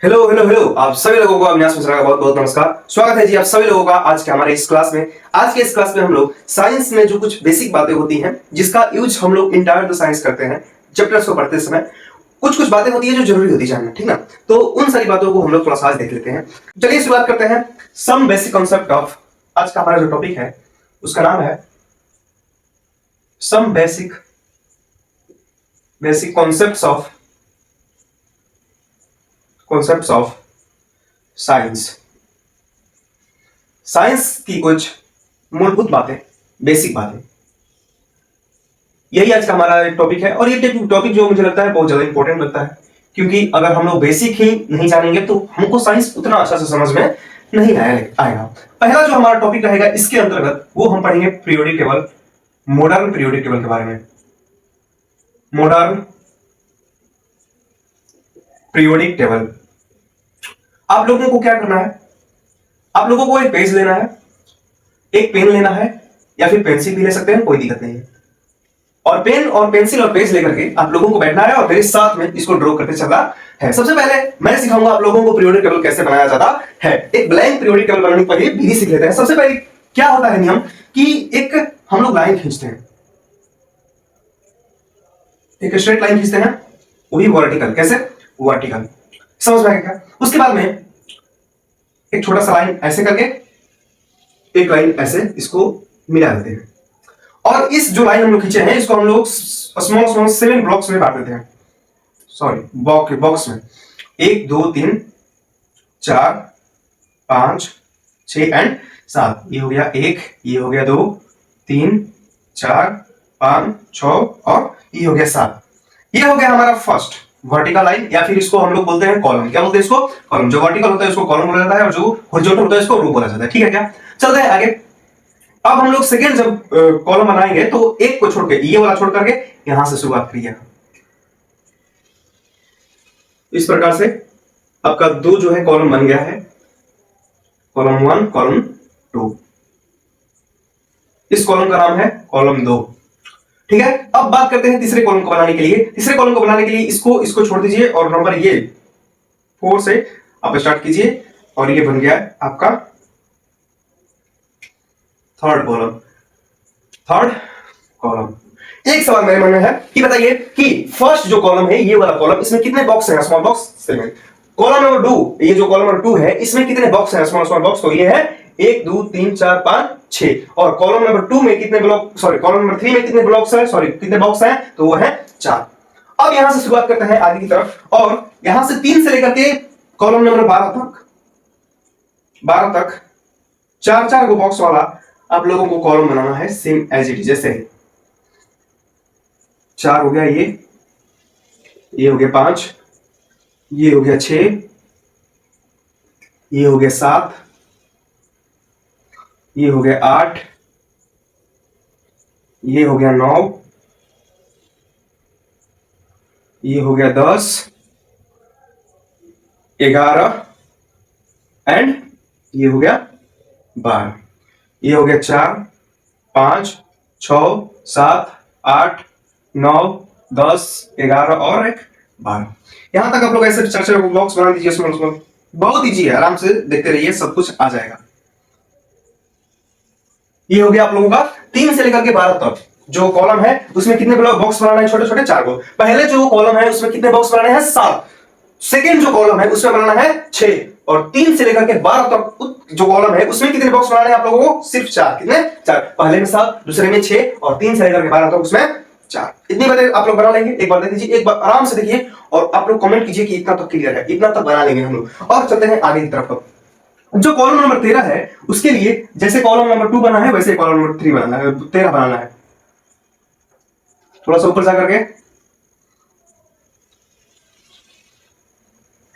Hello hello hello, आप सभी लोगों को अविनाश मिश्रा का बहुत बहुत नमस्कार। स्वागत है जी आप सभी लोगों का आज के हमारे इस क्लास में। आज के इस क्लास में हम लोग साइंस में जो कुछ बेसिक बातें होती हैं जिसका यूज हम लोग इंटायर द साइंस करते हैं चैप्टर्स को पढ़ते समय, कुछ कुछ बातें होती है जो जरूरी होती है जानना, ठीक ना। तो उन सारी बातों को हम लोग थोड़ा सा आज देख लेते हैं। चलिए शुरुआत करते हैं। सम बेसिक कॉन्सेप्ट ऑफ, आज का हमारा जो टॉपिक है उसका नाम है some basic basic concepts of science. Science की कुछ मूलभूत बातें, बेसिक बातें, यही आज का हमारा टॉपिक है। और ये टॉपिक जो मुझे लगता है बहुत ज्यादा इंपॉर्टेंट लगता है, क्योंकि अगर हम लोग बेसिक ही नहीं जानेंगे तो हमको साइंस उतना अच्छा से समझ में नहीं आएगा। पहला जो हमारा टॉपिक रहेगा इसके अंतर्गत वो हम पढ़ेंगे periodic table, modern periodic table के बारे में। Modern periodic table. आप लोगों को क्या करना है, आप लोगों को एक पेज लेना है, एक पेन लेना है, या फिर पेंसिल भी ले सकते हैं, कोई दिक्कत नहीं है। और पेन और पेंसिल और पेज लेकर के आप लोगों को बैठना है और मेरे साथ में इसको ड्रॉ करते चलना है। सबसे पहले मैं सिखाऊंगा आप लोगों को पीरियोडिक टेबल कैसे बनाया जाता है। एक ब्लैंक पीरियोडिक टेबल बनाने की पहले विधि सीख लेते हैं। सबसे पहले क्या होता है नियम कि एक हम लोग लाइन खींचते हैं, एक स्ट्रेट लाइन खींचते हैं, वही वर्टिकल। कैसे? वर्टिकल। समझ में आएगा? उसके बाद में एक छोटा सा लाइन ऐसे करके, एक लाइन ऐसे, इसको मिला देते हैं। और इस जो लाइन हम लोग खींचे हैं इसको हम लोग स्मॉल स्मॉल 7 ब्लॉक्स में बांट देते हैं। सॉरी, बॉक्स में 1 2 3 4 5 6 एंड 7। ये हो गया 1, ये हो गया 2 3 4 5 6 और ये हो गया 7। ये हो गया हमारा फर्स्ट वर्टिकल लाइन, या फिर इसको हम लोग बोलते हैं कॉलम। क्या बोलते हैं इसको? कॉलम। जो वर्टिकल होता है उसको कॉलम बोला जाता है, और जो हॉरिजॉन्टल होता है इसको रो बोला जाता है। ठीक है क्या? चलते हैं आगे। अब हम लोग सेकेंड जब कॉलम बनाएंगे तो एक को छोड़ के, ये वाला छोड़ करके यहां से शुरुआत करिएगा। इस प्रकार से आपका दो जो है कॉलम बन गया है, कॉलम 1 कॉलम 2। इस कॉलम का नाम है कॉलम 2। ठीक है, अब बात करते हैं तीसरे कॉलम को बनाने के लिए। तीसरे कॉलम को बनाने के लिए इसको इसको छोड़ दीजिए और नंबर ये 4 से आप स्टार्ट कीजिए, और ये बन गया आपका थर्ड कॉलम। Third column. एक सवाल मेरे मन में है कि बताइए कि फर्स्ट जो कॉलम है ये वाला कॉलम, इसमें कितने बॉक्स हैं? Small box 7। कॉलम नंबर 2, ये जो कॉलम नंबर 2 है इसमें कितने बॉक्स हैं? Small small box. तो ये है 1 2 3 4 5 6। और कॉलम नंबर 2 में कितने ब्लॉक, सॉरी कॉलम नंबर 3 में कितने ब्लॉक्स हैं, सॉरी कितने बॉक्स हैं? तो वो है 4। अब यहां से शुरुआत करते हैं आगे की तरफ, और यहां से 3 से लेकर के कॉलम नंबर 12 तक 4 4 को बॉक्स वाला आप लोगों को कॉलम बनाना है, सेम एज इट इज। जैसे 4 हो गया, ये हो गया 5, ये हो गया 6, ये हो गया 7, ये हो गया 8, ये हो गया 9, ये हो गया 10, 11 एंड ये हो गया 12। ये हो गया 4 5 6 7 8 9 10 11 और एक 12। यहां तक आप लोग ऐसे 4 बॉक्स बना दीजिए स्मॉल स्मॉल। बहुत इजी है, आराम से देखते रहिए, सब कुछ आ जाएगा। ये हो गया आप लोगों का 3 से लेकर के 12 तक जो कॉलम है उसमें कितने बॉक्स बनाना है? छोटे छोटे 4 को। पहले जो कॉलम है उसमें कितने बॉक्स बनाने हैं? 7। सेकेंड जो कॉलम है उसमें बनाना है 6। और 3 से लेकर के 12 तक जो कॉलम है उसमें कितने बॉक्स बनाने हैं आप लोगों को? सिर्फ 4। कितने? 4। पहले में 7, दूसरे में 6, और 3 से लेकर के 12 तक उसमें 4। इतनी बातें आप लोग बना लेंगे। एक बार देख लीजिए, एक बार आराम से देखिए, और आप लोग कमेंट कीजिए कि इतना तक क्लियर है। इतना तक बना लेंगे हम लोग। और चलते हैं आगे की तरफ। जो कॉलम नंबर 13 है उसके लिए जैसे कॉलम नंबर 2 बना है वैसे कॉलम नंबर 3 बनाना है, 13 बनाना है। थोड़ा सा ऊपर जाकर के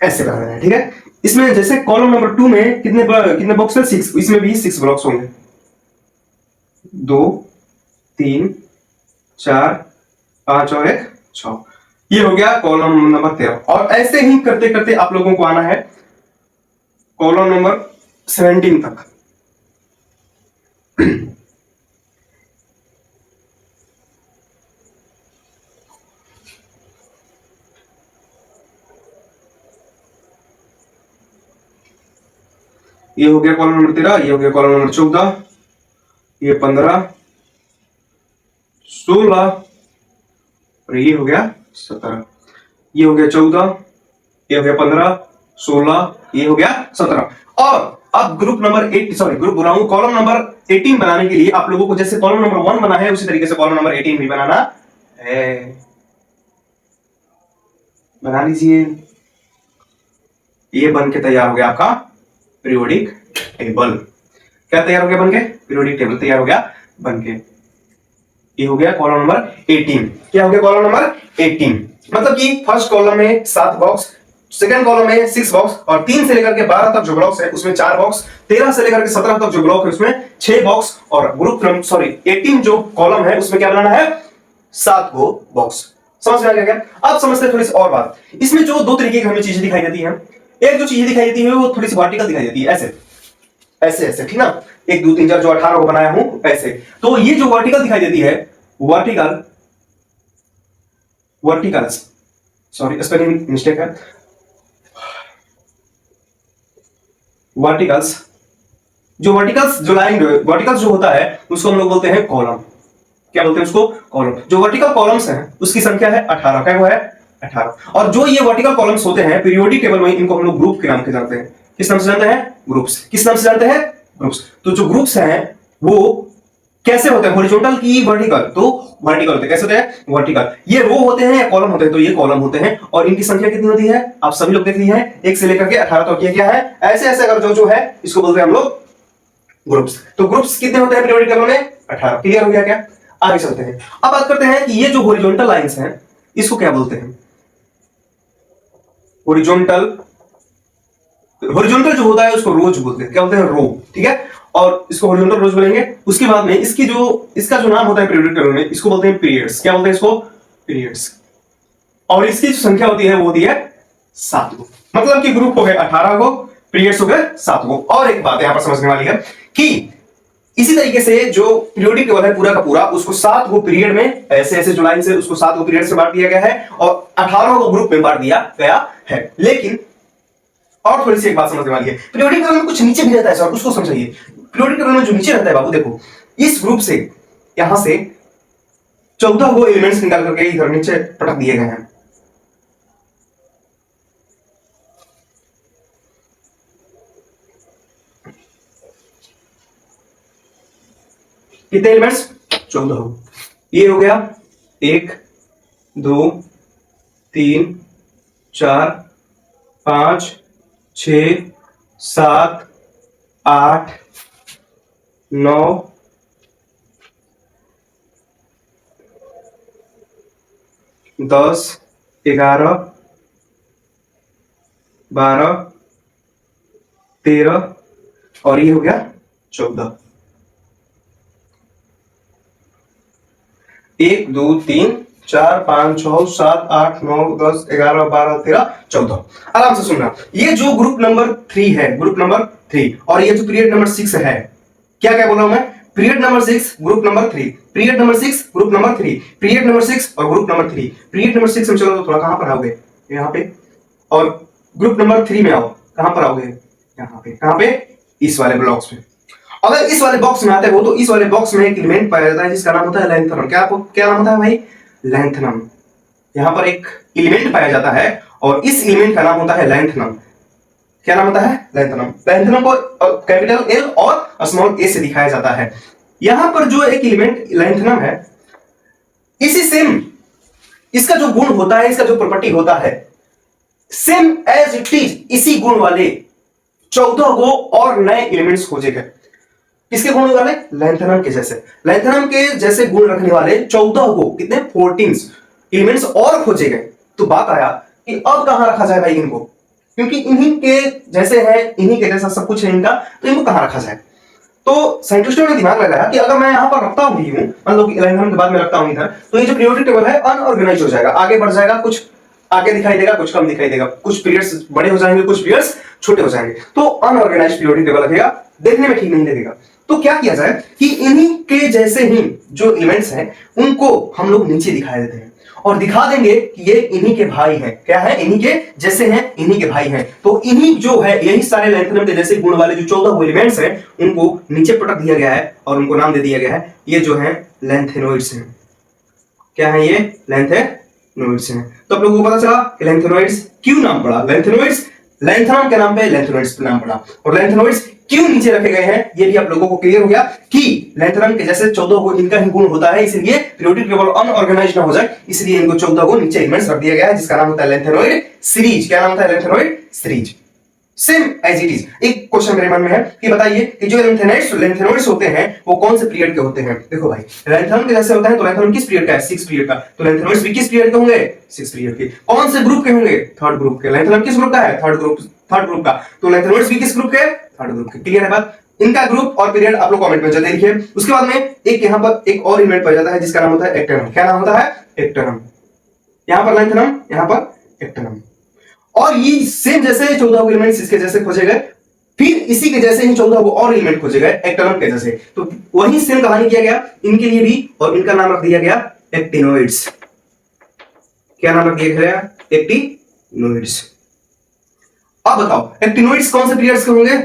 ऐसे बनाना है। ठीक है, इसमें जैसे कॉलम नंबर 2 में कितने बॉक्स है? 6। इसमें भी 6 ब्लॉक्स होंगे। 2 3 4 5 और एक 6। ये हो गया कॉलम नंबर 13। और ऐसे ही करते करते आप लोगों को आना है कॉलम नंबर 17 तक। ये हो गया कॉलम नंबर 13, ये हो गया कॉलम नंबर 14, ये 15, 16 और ये हो गया 17, ये हो गया 14, ये हो गया 15, 16, ये हो गया 17। और अब ग्रुप नंबर 8 सॉरी ग्रुप बोला हूं, कॉलम नंबर 18 बनाने के लिए आप लोगों को जैसे कॉलम नंबर 1 बना है उसी तरीके से कॉलम नंबर 18 भी बनाना है। बना लीजिए। ये बन के तैयार हो गया आपका पीरियोडिक टेबल। क्या तैयार हो गया बनके? पीरियोडिक टेबल तैयार हो गया बनके। ये हो गया कॉलम नंबर 18। क्या हो गया कॉलम नंबर 18? मतलब कि फर्स्ट कॉलम में 7 बॉक्स, सेकंड कॉलम में 6 बॉक्स और 3 से लेकर के 12 तक जो ब्लॉक्स है उसमें 4 बॉक्स, 13 से लेकर के 17 तक जो ब्लॉक है उसमें 6 बॉक्स और ग्रुप नंबर सॉरी 18 जो कॉलम है उसमें क्या बनाना है? 7 गो बॉक्स। समझ में आ गया क्या? अब समझते हैं थोड़ी सी और बात। इसमें जो दो तरीके की हमें चीजें दिखाई देती हैं, एक जो चीजें दिखाई देती है वो थोड़ी सी वर्टिकल दिखाई देती है, ऐसे ऐसे ऐसे, ठीक ना? 1 2 3 4 जो 18 को बनाया हूं ऐसे। तो ये जो वर्टिकल दिखाई देती है, वर्टिकल्स सॉरी स्पेलिंग मिस्टेक है, वर्टिकल्स जो लाइन वर्टिकल्स जो होता है उसको हम लोग बोलते हैं कॉलम। क्या बोलते हैं उसको? कॉलम। जो वर्टिकल कॉलम्स हैं उसकी संख्या है 18। क्या वो है? 18। और जो ये वर्टिकल कॉलम्स होते हैं पीरियोडिक टेबल में, इनको हम लोग ग्रुप के नाम से जानते हैं। किस नाम से जानते हैं? ग्रुप्स। किस नाम से जानते हैं? ग्रुप्स। तो जो ग्रुप्स हैं वो कैसे होते हैं? हॉरिजॉन्टल की वर्टिकल? तो वर्टिकल होते हैं। कैसे होते हैं? वर्टिकल। ये रो होते हैं या कॉलम होते हैं? तो ये कॉलम होते हैं। और इनकी संख्या कितनी होती है? आप सभी लोग देख लिए हैं, 1 से लेकर के 18 तक। ये क्या है? ऐसे ऐसे अगर जो है इसको बोलते हैं हम लोग ग्रुप्स। तो ग्रुप्स कितने होते हैं पीरियोडिक टेबल में? 18। क्लियर हो गया क्या? आगे चलते हैं। अब बात करते हैं कि ये जो हॉरिजॉन्टल लाइंस हैं इसको क्या बोलते हैं? हॉरिजॉन्टल जो होता है उसको रोज बोलते हैं। क्या बोलते हैं? रो। ठीक है। और इसको हॉरिजॉन्टल रोज बोलेंगे। उसके बाद में इसका जो नाम होता है पीरियोडिक टेबल में, इसको बोलते हैं पीरियड्स। क्या बोलते हैं इसको? पीरियड्स। और इसकी जो संख्या होती है वो होती है 7 गो। मतलब कि ग्रुप हो गए 18 गो, पीरियड्स हो गए 7 गो। और एक बात यहां पर समझने वाली है कि इसी तरीके से जो पीरियोडिक टेबल है पूरा का पूरा, उसको 7 गो पीरियड में ऐसे ऐसे जो लाइन से उसको 7 गो पीरियड से बांट दिया गया है और 18 गो ग्रुप में बांट दिया गया है। लेकिन और थोड़ी सी एक बात समझने वाली है, पीरियोडिक टेबल में कुछ नीचे भी रहता है सर, उसको समझिए। पीरियोडिक टेबल में जो नीचे रहता है बाबू, देखो इस ग्रुप से यहां से 14 गो एलिमेंट्स निकाल करके इधर नीचे पटक दिए गए हैं। कितने एलिमेंट्स? 14। ये हो गया 1 2 3 4 5 6 7 8 9 10 11 12 13 और ये हो गया 14। 1 2 3 4 5 6 7 8 9 10 11 12 13 14। आराम से सुनना। ये जो ग्रुप नंबर 3 है, ग्रुप नंबर 3, और ये जो पीरियड नंबर 6 है, क्या क्या बोला हूं मैं? Period number 6 group number 3, period number 6 group number 3, period number 6 और ग्रुप नंबर 3। पीरियड नंबर 6 में चलो तो थोड़ा कहां पर आओगे? यहां पे। और ग्रुप नंबर 3 में आओ, कहां पर आओगे? यहां पे। कहां पे? इस वाले ब्लॉक्स में। अगर इस वाले बॉक्स में आते हो तो इस वाले बॉक्स में एक एलिमेंट पाया जाता है जिसका नाम होता है लैंथनम। क्या नाम होता है भाई? लैंथनम। यहां पर एक एलिमेंट पाया जाता है और इस एलिमेंट का नाम होता है लैंथनम। क्या नाम होता है? लैंथनम। लैंथनम को कैपिटल एल और स्मॉल ए से दिखाया जाता है। यहां पर जो एक एलिमेंट लैंथनम है, इसी सेम इसका जो गुण होता है, इसका जो प्रॉपर्टी होता है, सेम एज इट इज इसी गुण वाले 14 गो और नए एलिमेंट्स खोजे गए। किसके गुण वाले? लैंथनम के जैसे। लैंथनम के जैसे गुण रखने वाले 14 को, कितने? 14 एलिमेंट्स और खोजे गए। तो बात आया कि अब कहां रखा जाए भाई इनको, क्योंकि इन्हीं के जैसे है, इन्हीं के जैसा सब कुछ है इनका, तो इनको कहां रखा जाए? तो साइंटिस्टों ने दिमाग लगाया कि अगर मैं यहां पर रखता हूं, मान लो कि लैंथनम के बाद में रखता हूं इधर, तो ये जो पीरियोडिक टेबल है अनऑर्गेनाइज हो जाएगा, आगे बढ़ जाएगा, कुछ आगे दिखाई देगा, कुछ कम दिखाई देगा, कुछ पीरियड्स बड़े हो जाएंगे, कुछ पीरियड्स छोटे हो जाएंगे। तो अनऑर्गेनाइज पीरियोडिक टेबल लगेगा, देखने में ठीक नहीं लगेगा। तो क्या किया जाए कि इन्हीं के जैसे ही जो एलिमेंट्स हैं उनको हम लोग नीचे दिखाई देते हैं और दिखा देंगे कि ये इन्हीं के भाई हैं। क्या है? इन्हीं के जैसे हैं, इन्हीं के भाई हैं। तो इन्हीं जो है यही सारे लैंथेनम के जैसे गुण वाले जो 14 एलिमेंट्स हैं उनको नीचे पटक दिया गया है और उनको नाम दे दिया गया है, ये जो है लैंथेनोइड्स हैं। क्या है ये? लैंथेनोइड्स हैं। तो आप लोगों को पता चला कि लैंथेनोइड्स क्यों नाम पड़ा, लैंथेनोइड्स लैंथेनम के नाम पे लैंथेनोइड्स नाम पड़ा। और लैंथेनोइड्स क्यों नीचे रखे गए हैं ये भी आप लोगों को क्लियर हो गया कि लैंथेनम के जैसे 14 को इनका ही गुण होता है, इसलिए पीरियोडिक टेबल अनऑर्गेनाइज्ड ना हो जाए, इसलिए इनको 14 को नीचे एलिमेंट्स रख दिया गया है, जिसका नाम होता है लैंथेनोइड सीरीज। क्या नाम होता है? Lanthanoid series. Same as it is. एक क्वेश्चन मेरे मन में है कि बताइए कि जो लैंथेनोइड्स होते हैं वो कौन से पीरियड के होते हैं? देखो भाई, लैंथेनम के जैसे होता है तो लैंथेनम किस पीरियड का है? 6 पीरियड का। तो लैंथेनोइड्स भी किस पीरियड के होंगे? 6 पीरियड के। कौन से ग्रुप के होंगे? थर्ड ग्रुप के। लैंथेनम किस ग्रुप का है? थर्ड ग्रुप का। तो लैंथेनोइड्स भी किस ग्रुप के? थर्ड ग्रुप के। क्लियर है बात? इनका ग्रुप और पीरियड आप लोग कमेंट में जल्दी लिखिए। उसके बाद में एक यहां पर एक और एलिमेंट पड़ जाता है जिसका नाम होता है एक्टेनम। क्या नाम होता है? एक्टेनम। यहां पर लैंथेनम, यहां पर एक्टेनम। और ये सेम जैसे 14 एलिमेंट्स इसके जैसे खोजे गए, फिर इसी के जैसे ही 14 को और एलिमेंट खोजे गए एक्टेनम के जैसे, तो वही सेम कहानी किया गया इनके लिए भी, और इनका नाम रख दिया गया एक्टिनोइड्स। क्या नाम रख दिया गया? एक्टिनोइड्स। अब बताओ एक्टिनोइड्स कौन से पीरियड्स के होंगे?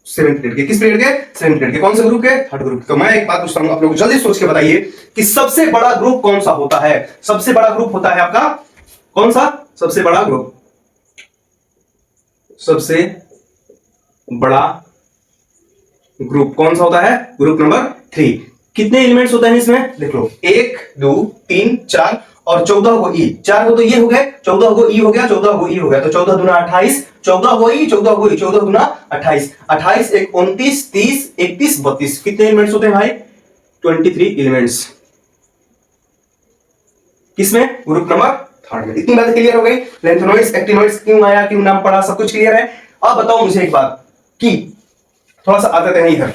7 पीरियड के। किस पीरियड के? 7 पीरियड के। कौन से ग्रुप के? Third group. तो मैं एक बात पूछता हूं, आप लोग जल्दी सोच के बताइए कि सबसे बड़ा ग्रुप कौन सा होता है? सबसे बड़ा ग्रुप होता है आपका कौन सा? सबसे बड़ा ग्रुप, सबसे बड़ा ग्रुप कौन सा होता है? Group number 3। कितने एलिमेंट्स होते हैं इसमें? देख लो, 1 2 3 4 और 14 को ई। 4 को तो ये हो गए, 14 को ई हो गया, 14 को ई हो गया, तो 14 दूना 28, 14 को ई, 14 को ई, 14 दूना 28, 28 1 29 30 31 32। कितने एलिमेंट्स होते हैं भाई? 23 एलिमेंट्स। किसमें? ग्रुप नंबर थर्ड में। इतनी बातें क्लियर हो गई। लैंथेनोइड्स एक्टिनोइड्स क्यों आया, क्यों नाम पड़ा, सब कुछ क्लियर है। अब बताओ मुझे एक बात कि थोड़ा सा आते हैं इधर।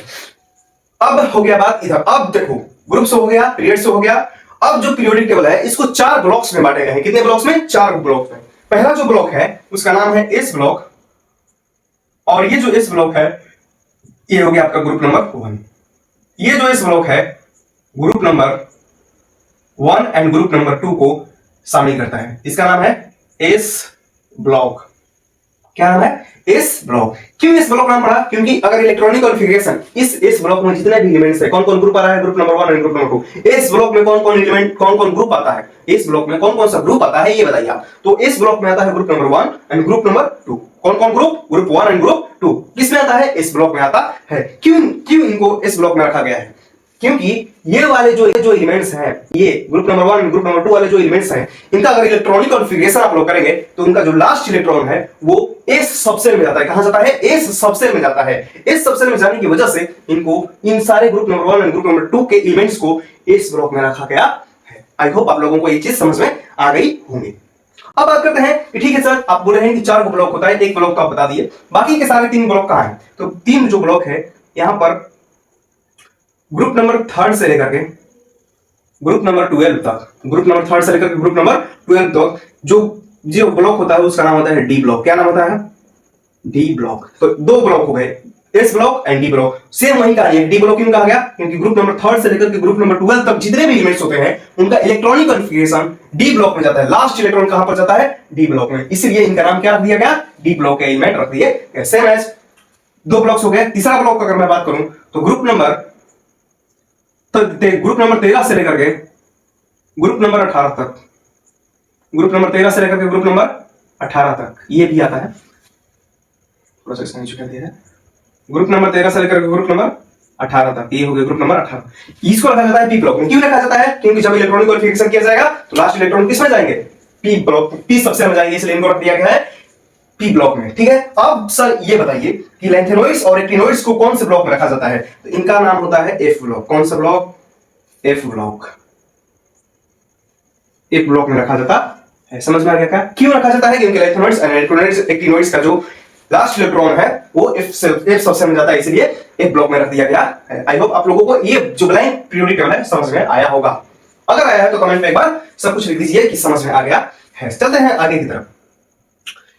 अब हो गया बात इधर। अब देखो, ग्रुप से हो गया, पीरियड से हो गया। अब जो पीरियोडिक टेबल है इसको 4 ब्लॉक्स में बांटे गए हैं। कितने ब्लॉक्स में? 4 ब्लॉक्स में। पहला जो ब्लॉक है उसका नाम है एस ब्लॉक, और ये जो एस ब्लॉक है ये हो गया आपका ग्रुप नंबर 1। ये जो एस ब्लॉक है group number 1 and group number 2 को शामिल करता है। इसका नाम है एस ब्लॉक। क्या नाम है? S block. क्यों एस ब्लॉक नाम पड़ा? क्योंकि अगर इलेक्ट्रॉनिक कॉन्फ़िगरेशन इस एस ब्लॉक में जितने भी एलिमेंट्स है, कौन कौन ग्रुप आ रहा है? ग्रुप नंबर 1 और ग्रुप नंबर 2। एस ब्लॉक में कौन कौन एलिमेंट, कौन कौन ग्रुप आता है? एस ब्लॉक में कौन कौन सा ग्रुप आता है ये बताइए आप। तो एस ब्लॉक में आता है group number 1 and group number 2। कौन कौन ग्रुप? Group 1 and group 2। किसमें आता है? एस ब्लॉक में आता है। क्यों इनको एस ब्लॉक में रखा गया है? क्योंकि ये वाले जो एलिमेंट्स हैं, ये ग्रुप नंबर 1 ग्रुप नंबर 2 वाले जो एलिमेंट्स हैं, इनका अगर इलेक्ट्रॉनिक कॉन्फ़िगरेशन आप लोग करेंगे तो उनका जो लास्ट इलेक्ट्रॉन है वो एस सबसेल में जाता है। कहां जाता है? एस सबसेल में जाता है। एस सबसेल में जाने की वजह से इनको इन सारे ग्रुप नंबर 1 और ग्रुप नंबर 2 के एलिमेंट्स को एस ब्लॉक में रखा गया है। आई होप आप लोगों को ये चीज समझ में आ गई होंगी। अब बात करते हैं कि ठीक है सर, आप बोले हैं कि 4 ब्लॉक होता है, एक ब्लॉक तो आप बता दिए, बाकी के सारे 3 ब्लॉक कहां हैं? तो 3 जो ब्लॉक है यहां पर ग्रुप नंबर 3 से लेकर के ग्रुप नंबर 12 तक, ग्रुप नंबर 3 से लेकर के ग्रुप नंबर 12 तक जो ब्लॉक होता है उसका नाम होता है डी ब्लॉक। क्या नाम होता है? D block. तो 2 ब्लॉक हो गए, S block and D block. Same वही कहानी है। डी ब्लॉक क्यों कहा गया? क्योंकि ग्रुप नंबर 3 से लेकर के ग्रुप नंबर 12 तक जितने भी एलिमेंट्स होते हैं उनका इलेक्ट्रॉनिक कॉन्फ़िगरेशन डी ब्लॉक में जाता है। लास्ट इलेक्ट्रॉन कहां पर जाता है? डी ब्लॉक में। इसलिए इनका नाम क्या रख दिया गया? डी ब्लॉक के एलिमेंट रख दिए। सेम एज 2 ब्लॉक्स हो गए। तीसरा ब्लॉक अगर मैं बात करूं तो ग्रुप नंबर 13 से लेकर के ग्रुप नंबर 18 तक, ग्रुप नंबर 13 से लेकर के ग्रुप नंबर 18 तक ये भी आता है। थोड़ा सा इसका नीचे कर दिया है। ग्रुप नंबर 13 से लेकर के ग्रुप नंबर 18 तक ये हो गया ग्रुप नंबर 18। इसको रखा जाता है पी ब्लॉक में। क्यों रखा जाता है? क्योंकि जब इलेक्ट्रॉनिक कॉन्फ़िगरेशन किया जाएगा तो लास्ट इलेक्ट्रॉन किस में जाएंगे? पी ब्लॉक, पी सबसे में जाएंगे, इसलिए इनको रख दिया गया है पी ब्लॉक में। ठीक है। अब सर ये बताइए कि लैंथेनोइड्स और एक्टिनोइड्स को कौन से ब्लॉक में रखा जाता है? तो इनका नाम होता है एफ ब्लॉक। कौन सा block? F block. F block में रखा जाता है। समझ में आ गया क्या? क्यों रखा जाता है? क्योंकि लैंथेनोइड्स एंड एक्टिनोइड्स का जो लास्ट इलेक्ट्रॉन है वो एफ सबसे में जाता है, इसलिए एफ ब्लॉक में रख दिया गया है। आई होप आप लोगों को ये जो ब्लैंक पीरियोडिक टेबल है समझ में आया होगा। अगर आया है तो कमेंट में एक बार सब कुछ लिख दीजिए कि समझ में आ गया है। चलते हैं आगे की तरफ।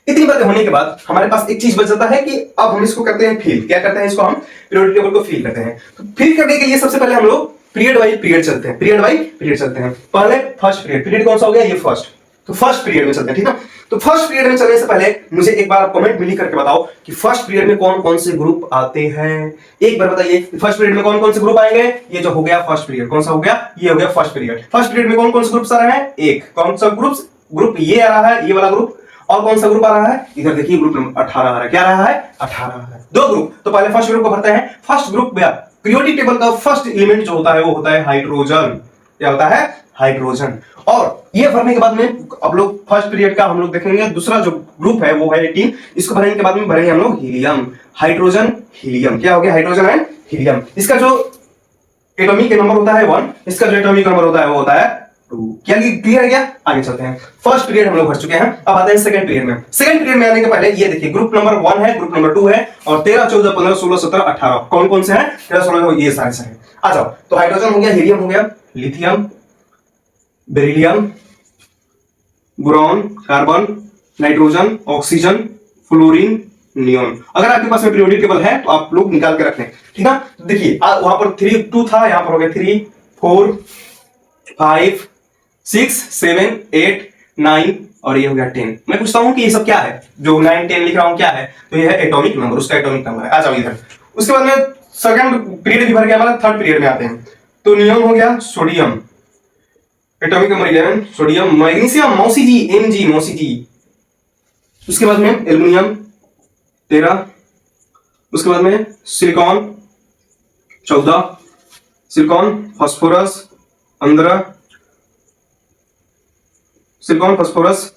इतनी बातें होने के बाद हमारे पास एक चीज बच जाता है कि अब हम इसको करते हैं फील। क्या करते हैं? इसको हम पीरियोडिक टेबल को फील करते हैं। तो फील करने के लिए सबसे पहले हम लोग पीरियड बाई पीरियड चलते हैं, पीरियड बाई पीरियड चलते हैं। पहले फर्स्ट पीरियड कौन सा हो गया, ये फर्स्ट, तो फर्स्ट पीरियड में चलते हैं, ठीक है। तो फर्स्ट पीरियड में चलने से पहले मुझे एक बार कमेंट में लिख करके बताओ कि फर्स्ट पीरियड में कौन कौन से ग्रुप आते हैं। एक बार बताइए फर्स्ट पीरियड में कौन कौन से ग्रुप आएंगे। ये जो हो गया फर्स्ट पीरियड, कौन सा हो गया, ये हो गया फर्स्ट पीरियड। फर्स्ट पीरियड में कौन कौन से ग्रुप्स आ रहे हैं, एक कौन सा ग्रुप ये आ रहा है, ये वाला ग्रुप, और कौन सा ग्रुप आ रहा है, इधर देखिए ग्रुप नंबर 18 आ रहा है। क्या आ रहा है, 18 है, दो ग्रुप। तो पहले फर्स्ट ग्रुप को भरते हैं। फर्स्ट ग्रुप में पीरियोडिक टेबल का फर्स्ट एलिमेंट जो होता है वो होता है हाइड्रोजन। क्या होता है, हाइड्रोजन। और ये भरने के बाद में अब लोग फर्स्ट पीरियड का हम लोग देखेंगे दूसरा जो ग्रुप है वो है 18। इसको भरने के बाद में भरेंगे हम लोग हीलियम, हाइड्रोजन हीलियम। क्या हो गया, हाइड्रोजन एंड हीलियम। इसका जो एटॉमिक नंबर होता है 1, इसका जो एटॉमिक नंबर होता है वो होता है 2। क्या क्लियर है क्या, आगे चलते हैं। फर्स्ट पीरियड हम लोग भर चुके हैं, अब आते हैं सेकंड पीरियड में। सेकंड पीरियड में आने के पहले ये देखिए ग्रुप नंबर 1 है, ग्रुप नंबर 2 है, और 13 14 15 16 17 18 कौन कौन से हैं, 13 16 ये सारे हैं। आ जाओ, तो हाइड्रोजन हो गया, हीलियम हो गया, lithium, beryllium, boron, carbon, nitrogen, oxygen, fluorine, neon. अगर आपके पास में पीरियोडिक टेबल है तो आप लोग निकाल के रख लें, ठीक है। तो देखिए वहां पर 3 2 था, यहां पर हो गया 3 4 5 6 7 8 9 और ये हो गया 10। मैं पूछता हूं कि ये सब क्या है, जो 9 10 लिख रहा हूं क्या है, तो ये है एटॉमिक नंबर, उसका एटॉमिक नंबर है। आ जाओ इधर। उसके बाद में सेकंड पीरियड भी भर गया हमारा, थर्ड पीरियड में आते हैं। तो नियोन हो गया, sodium, atomic number 11 sodium, magnesium मौसी जी, Mg मौसी जी। उसके बाद में एल्युमिनियम 13, उसके बाद में silicon 14, silicon phosphorus 15, silicon phosphorus,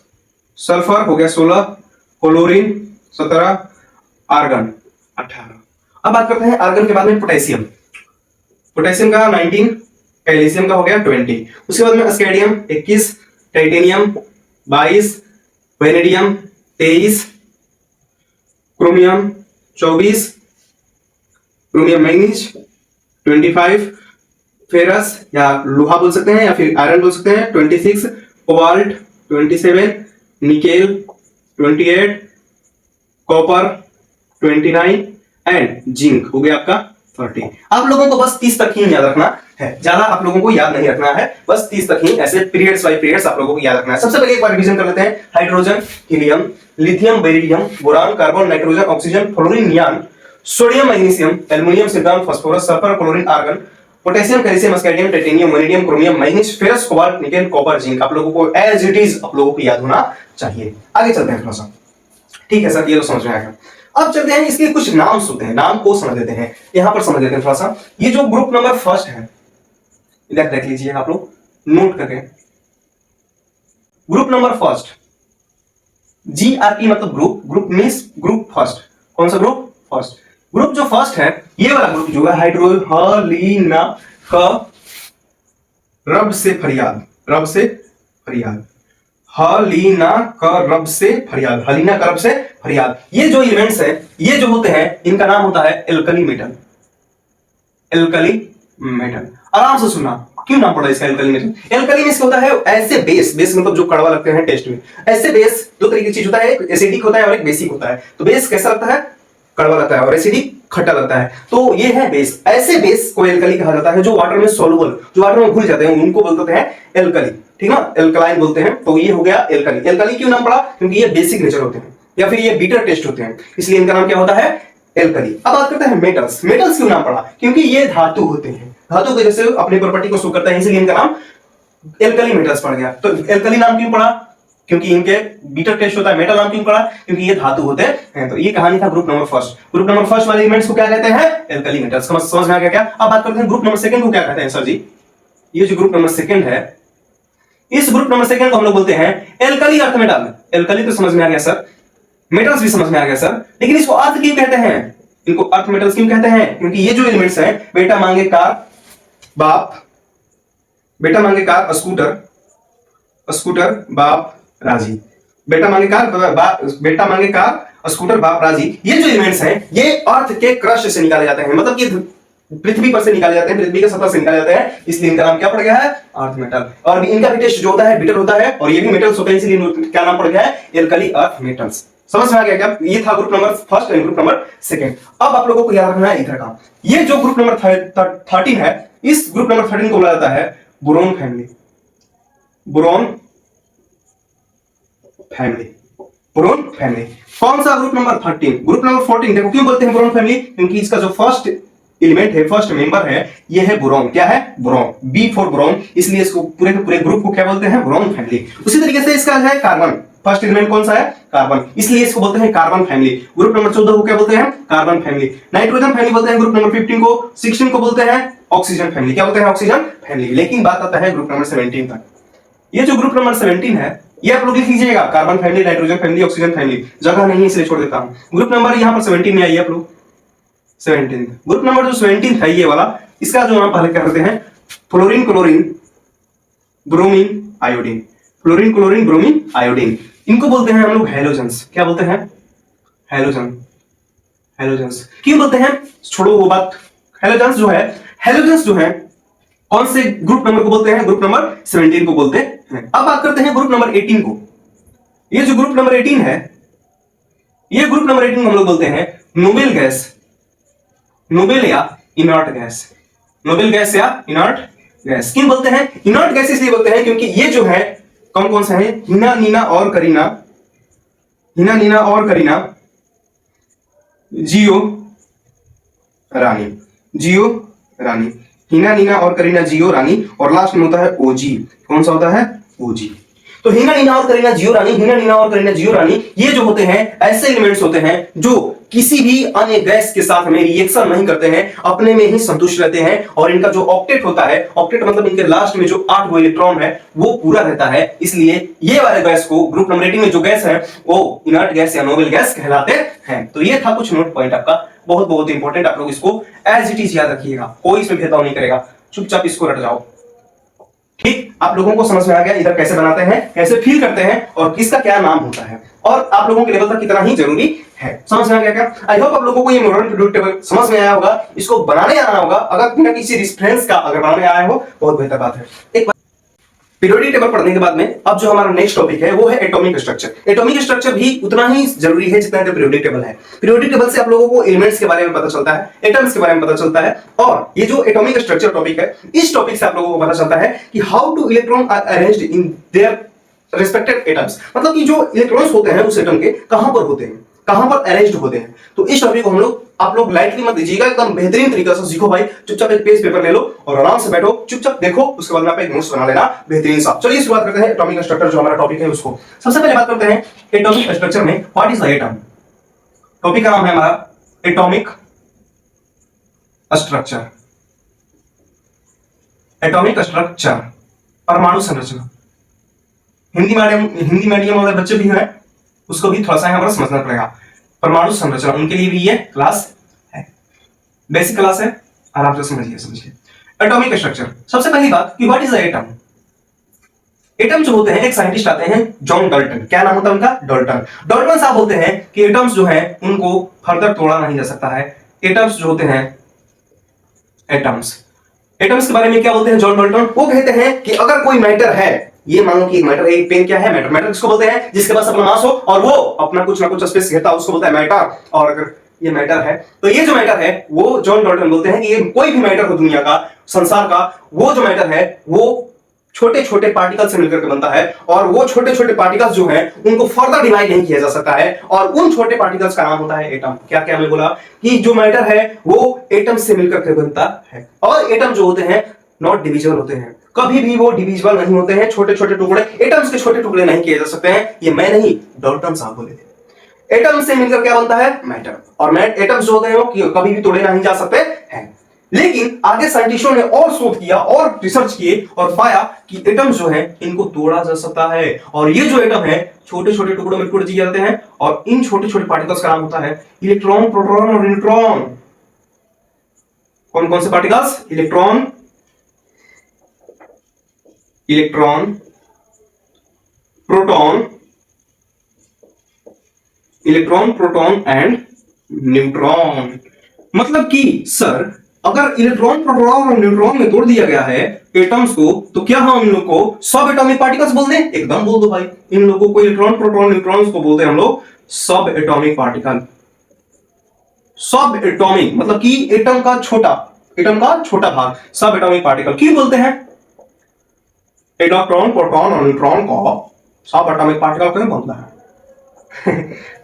sulphur हो गया 16, क्लोरीन 17, आर्गन 18। अब बात करते हैं आर्गन के बाद में पोटेशियम। पोटेशियम का 19, कैल्शियम का हो गया 20। उसके बाद में अस्केडियम 21, titanium 22, vanadium 23, chromium 24, chromium manganese 25, ferrous या लोहा बोल सकते हैं या फिर आयरन बोल सकते हैं 26, cobalt 27, nickel 28, copper 29 and zinc हो गया आपका 30। आप लोगों को बस 30 तक ही याद रखना है, ज्यादा आप लोगों को याद नहीं रखना है, बस 30 तक ही ऐसे पीरियड्स बाय पीरियड्स आप लोगों को याद रखना है। सबसे पहले एक बार रिवीजन कर लेते हैं। Hydrogen, helium, lithium, beryllium, boron, carbon, nitrogen, oxygen, fluorine, neon, sodium, magnesium, aluminium, silicon, phosphorus, sulphur, chlorine, argon, potassium, calcium, scandium, titanium, vanadium, chromium, manganese, ferrous, cobalt, nickel, copper, zinc आप लोगों को as it is आप लोगों को याद होना चाहिए। आगे चलते हैं थोड़ा सा, ठीक है सर, ये तो समझ में आएगा। अब चलते हैं, इसके कुछ नाम होते हैं, नाम को समझ लेते हैं, यहां पर समझ लेते हैं थोड़ा सा। ये जो ग्रुप नंबर फर्स्ट है, इधर देख लीजिए आप लोग नोट करके, ग्रुप नंबर फर्स्ट, GRP मतलब group, group means group first. कौन सा ग्रुप, फर्स्ट। ग्रुप जो फर्स्ट है, ये वाला ग्रुप जो है हाइड्रोहलीना का रब से फरियाद, रब से फरियाद, हलीना का रब से फरियाद, हलीना का रब से फरियाद। ये जो एलिमेंट्स है, ये जो होते हैं, इनका नाम होता है एल्कली मेटल, एल्कली मेटल। आराम से सुनना, क्यों नाम पड़ा इसका एल्कली मेटल। एल्कली में होता है ऐसे बेस, बेस मतलब जो कड़वा लगते हैं टेस्ट में, ऐसे बेस दो तरीके की चीज होता है, एक एसिडिक होता है और एक बेसिक होता है। तो बेस कैसा लगता है, कड़वा लगता है, और एसिडिक खट्टा लगता है। तो ये है बेस। ऐसे बेस को एल्कली कहा जाता है जो वाटर में सॉल्युबल, जो वाटर में घुल जाते हैं, उनको बोलते हैं एल्कली, ठीक है, एल्कलाइन बोलते हैं। तो ये हो गया एल्कली। एल्कली क्यों नाम पड़ा, क्योंकि ये बेसिक नेचर होते हैं या फिर ये बीटर टेस्ट होते हैं, इसलिए इनका नाम क्या होता है, एल्कली। अब बात करते हैं मेटल्स। मेटल्स क्यों नाम पड़ा, क्योंकि ये धातु होते हैं, धातु की वजह से अपनी प्रॉपर्टी को शो करता है, इसलिए इनका नाम एल्कली मेटल्स पड़ गया। तो एल्कली नाम क्यों पड़ा, क्योंकि इनके बीटर टेस्ट होता है। मेटल नाम क्यों पड़ा, क्योंकि ये धातु होते हैं। तो ये कहानी था group number first. Group number first वाले एलिमेंट्स को क्या कहते हैं, एल्कली मेटल्स। समझ में आ गया क्या। अब बात करते हैं ग्रुप नंबर सेकंड को क्या कहते हैं सर जी। ये जो ग्रुप नंबर सेकंड है, इस ग्रुप नंबर सेकंड को हम लोग बोलते हैं एल्कली अर्थ मेटल। एल्कली तो समझ में आ गया सर, मेटल्स भी समझ में आ गया सर, लेकिन इसको अर्थ क्यों कहते हैं, इनको अर्थ मेटल्स क्यों कहते हैं, क्योंकि ये जो एलिमेंट्स हैं, बेटा मांगे कार बाप, बेटा मांगे कार स्कूटर, स्कूटर बाप राजी, बेटा मांगे कार बेटा मांगे कार स्कूटर बाप राजी। ये जो एलिमेंट्स हैं, ये अर्थ के क्रस्ट से निकाले जाते हैं, मतलब कि पृथ्वी पर से निकाले जाते हैं, पृथ्वी के सतह से निकाले जाते हैं, इसलिए इनका नाम क्या पड़ गया है, अर्थ मेटल। और इनका भी टेस्ट जो होता है बिटर होता है, और ये भी मेटल्स होते हैं, इसलिए क्या नाम पड़ गया है, एल्कली अर्थ मेटल्स। समझ में आ गया क्या। ये था group number first and group number second. अब आप लोगों को याद रखना है इधर का, ये जो ग्रुप नंबर 13 है, इस ग्रुप नंबर 13 को बोला जाता है boron family. Boron family, boron family. कौन सा ग्रुप नंबर 13? Group number 14। देखो क्यों बोलते हैं बोरोन फैमिली, क्योंकि इसका जो फर्स्ट एलिमेंट है, फर्स्ट मेंबर है, ये है बोरोन। क्या है? बोरोन। बी फॉर बोरोन, इसलिए इसको पूरे के पूरे ग्रुप को क्या बोलते हैं? Boron family. उसी तरीके से इसका है कार्बन, फर्स्ट एलिमेंट कौन सा है? कार्बन, इसलिए इसको बोलते हैं कार्बन फैमिली। ग्रुप नंबर 14 को क्या बोलते हैं? Carbon family. नाइट्रोजन फैमिली बोलते हैं ग्रुप नंबर 15 को। 16 को बोलते हैं ऑक्सीजन फैमिली। क्या बोलते हैं? Oxygen family. लेकिन बात आता है ग्रुप नंबर 17 तक। ये जो ग्रुप नंबर 17 है, ये आप लोग लिख लीजिएगा, carbon family, nitrogen family, oxygen family. जगह नहीं है इसलिए छोड़ देता हूं। ग्रुप नंबर यहां पर 17 में आइए आप लोग, 17। ग्रुप नंबर जो 17 है ये वाला, इसका जो नाम पहले क्या करते हैं? Fluorine, chlorine, bromine, iodine. Fluorine, chlorine, bromine, iodine, इनको बोलते हैं हम लोग हैलोजेंस। क्या बोलते हैं? हैलोजन। हैलोजेंस क्यों बोलते हैं? छोड़ो वो बात। हैलोजेंस जो है, हैलोजेंस जो है कौन से ग्रुप नंबर को बोलते हैं? ग्रुप नंबर 17 को बोलते हैं। अब बात करते हैं ग्रुप नंबर 18 को। ये जो ग्रुप नंबर 18 है, ये ग्रुप नंबर 18 को हम लोग बोलते हैं नोबेल गैस, नोबेल या इनर्ट गैस। नोबेल गैस या इनर्ट गैस। क्यों बोलते हैं इनर्ट गैस? इसलिए बोलते हैं क्योंकि ये जो है कौन कौन सा है? हिना, नीना और करीना, हिना, नीना और करीना, जियो, रानी, जियो, रानी, हिना, नीना और करीना, जियो, रानी, और लास्ट में होता है ओजी। कौन सा होता है? ओजी। तो हिना, नीना और करीना, जियो, रानी, हिना, नीना और करीना, जियो, रानी, ये जो होते हैं ऐसे एलिमेंट्स होते हैं जो किसी भी अन्य गैस के साथ में रिएक्शन नहीं करते हैं, अपने में ही संतुष्ट रहते हैं, और इनका जो ऑक्टेट होता है, ऑक्टेट मतलब इनके लास्ट में जो 8 इलेक्ट्रॉन है वो पूरा रहता है। इसलिए ये वाले गैस को ग्रुप नंबर 18 में जो गैस है वो इनर्ट गैस या नोबेल गैस कहलाते हैं। तो ये था कुछ नोट पॉइंट आपका, बहुत बहुत इंपॉर्टेंट। आप लोग इसको एज इट इज याद रखिएगा, कोई इसमें भेदभाव नहीं करेगा, चुपचाप इसको रट जाओ। ठीक, आप लोगों को समझ में आ गया इधर कैसे बनाते हैं, कैसे फील करते हैं, और किसका क्या नाम होता है, और आप लोगों के लेवल तक कितना ही जरूरी है। समझ में आ गया क्या? आई होप आप लोगों को ये मॉडर्न पीरियोडिक टेबल समझ में आया होगा, इसको बनाने आना होगा। अगर बिना किसी रेफरेंस का अगर बनाने आया हो, बहुत बेहतर बात है। एक पीरियोडिक टेबल पढ़ने के बाद में अब जो हमारा नेक्स्ट टॉपिक है वो है एटॉमिक स्ट्रक्चर। एटॉमिक स्ट्रक्चर भी उतना ही जरूरी है जितना पीरियोडिक टेबल है। पीरियोडिक टेबल से आप लोगों को एलिमेंट्स के बारे में पता चलता है, एटम्स के बारे में पता चलता है, और ये जो एटॉमिक स्ट्रक्चर टॉपिक है, इस टॉपिक से आप लोगों को पता चलता है कि how to electron are arranged in their respective atoms. मतलब कि जो इलेक्ट्रॉन्स होते हैं उस एटम के कहां पर होते हैं, कहां पर अरेंज्ड होते हैं। तो इस टॉपिक को हम लोग, आप लोग लाइटली मत लीजिएगा, एकदम बेहतरीन तरीके से सीखो भाई। चुपचाप एक पेज पेपर ले लो और आराम से बैठो, चुपचाप देखो, उसके बाद में आप एक नोट्स बना लेना बेहतरीन सा। चलिए शुरुआत करते हैं एटॉमिक स्ट्रक्चर जो हमारा टॉपिक है उसको। सबसे पहले बात करते हैं एटॉमिक स्ट्रक्चर में what is the atom. Topic का नाम है हमारा एटॉमिक स्ट्रक्चर। एटॉमिक स्ट्रक्चर, परमाणु संरचना। हिंदी मीडियम वाले बच्चे भी हैं, उसको भी थोड़ा सा हमारा समझना पड़ेगा। परमाणु संरचना, उनके लिए भी ये क्लास है, बेसिक क्लास है, आराम से समझिए। एटॉमिक स्ट्रक्चर, सबसे पहली बात कि what is the atom. Atom जो होते हैं, एक साइंटिस्ट आते हैं जॉन डाल्टन। क्या नाम होता है उनका? डाल्टन। डाल्टन साहब बोलते हैं कि एटम्स जो है उनको फर्दर तोड़ा नहीं जा सकता है। एटम्स जो होते हैं, एटम्स के बारे में क्या बोलते हैं जॉन डाल्टन? वो कहते हैं कि अगर कोई मैटर है, ये मानो कि एक मैटर है, एक पेन क्या है? मैटर। मैटर किसको बोलते हैं? जिसके पास अपना मास हो और वो अपना कुछ ना कुछ स्पेस घेरता है, उसको बोलता है मैटर। और अगर ये मैटर है, तो ये जो मैटर है वो जॉन डाल्टन बोलते हैं कि ये कोई भी मैटर हो दुनिया का, संसार का, वो जो मैटर है वो छोटे छोटे पार्टिकल से मिलकर के बनता है, और वो छोटे छोटे पार्टिकल्स जो हैं उनको फर्दर डिवाइड नहीं किया जा सकता है, और उन छोटे पार्टिकल्स का नाम होता है एटम। क्या क्या मैं बोला कि जो मैटर है वो एटम से मिलकर के बनता है, और एटम जो होते हैं नॉट डिविजिबल होते हैं, कभी भी वो डिविजिबल नहीं होते हैं। छोटे छोटे टुकड़े, एटम्स के छोटे टुकड़े नहीं किए जा सकते हैं। ये मैं नहीं, डाल्टन साहब बोले थे। एटम से मिलकर क्या बनता है? मैटर। और एटम्स जो होते हैं वो कभी भी तोड़े नहीं जा सकते हैं। लेकिन आगे साइंटिस्टों ने और शोध किया और रिसर्च किए और पाया कि एटम्स जो है इनको तोड़ा जा सकता है, और ये जो एटम है छोटे छोटे टुकड़ों में टुकड़े दिए जाते हैं, और इन छोटे छोटे पार्टिकल्स का नाम होता है इलेक्ट्रॉन, प्रोटॉन और न्यूट्रॉन। कौन कौन से particles? Electron, proton and neutron. मतलब कि सर अगर इलेक्ट्रॉन, प्रोटॉन और न्यूट्रॉन में तोड़ दिया गया है एटम्स को, तो क्या हम इन लोग को सब एटॉमिक पार्टिकल्स बोल दें? एकदम बोल दो भाई। इन लोगों को इलेक्ट्रॉन, प्रोटॉन, न्यूट्रॉन्स को बोलते हैं हम लोग सब एटॉमिक पार्टिकल। सब एटॉमिक मतलब कि एटम का छोटा, एटम का छोटा भाग सब एटॉमिक पार्टिकल क्यों बोलते हैं? इलेक्ट्रॉन, प्रोटॉन और न्यूट्रॉन को सब एटॉमिक पार्टिकल क्यों बोलता है?